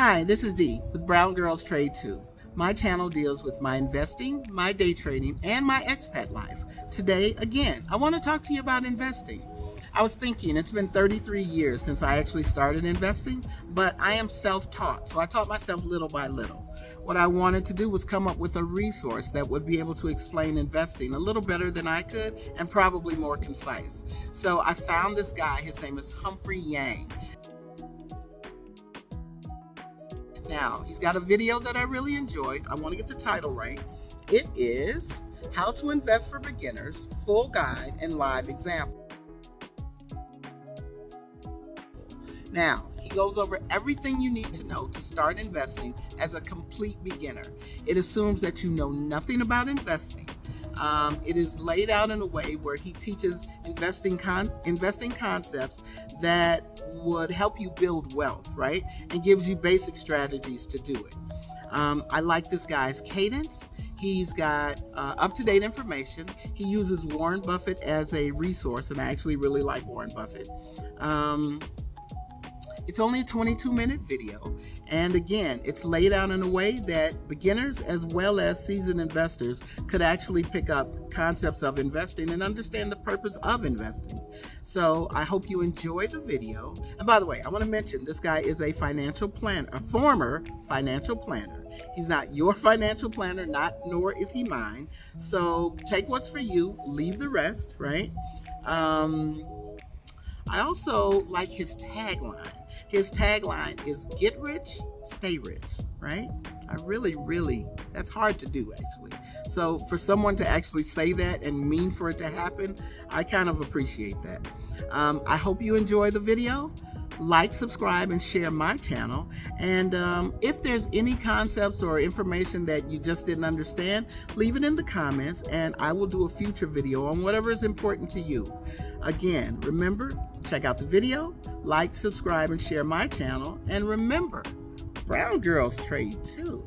Hi, this is Dee with Brown Girls Trade 2. My channel deals with my investing, my day trading, and my expat life. Today, again, I want to talk to you about investing. I was thinking it's been 33 years since I actually started investing, but I am self-taught, so I taught myself little by little. What I wanted to do was come up with a resource that would be able to explain investing a little better than I could and probably more concise. So I found this guy, his name is Humphrey Yang. Now, he's got a video that I really enjoyed. I want to get the title right. It is How to Invest for Beginners, Full Guide and Live Example. Now, he goes over everything you need to know to start investing as a complete beginner. It assumes that you know nothing about investing. It is laid out in a way where he teaches investing concepts that would help you build wealth, right? And gives you basic strategies to do it. I like this guy's cadence. He's got up-to-date information. He uses Warren Buffett as a resource, and I actually really like Warren Buffett. It's only a 22-minute video, and again, it's laid out in a way that beginners as well as seasoned investors could actually pick up concepts of investing and understand the purpose of investing. So I hope you enjoy the video. And by the way, I want to mention this guy is a financial planner, a former financial planner. He's not your financial planner, nor is he mine. So take what's for you, leave the rest, right? I also like his tagline. His tagline is get rich, stay rich, right? I really, that's hard to do actually. So for someone to actually say that and mean for it to happen, I kind of appreciate that. I hope you enjoy the video. Like, subscribe, and share my channel. And if there's any concepts or information that you just didn't understand, leave it in the comments and I will do a future video on whatever is important to you. Again, remember, check out the video, like, subscribe, and share my channel. And remember, Brown Girls Trade 2.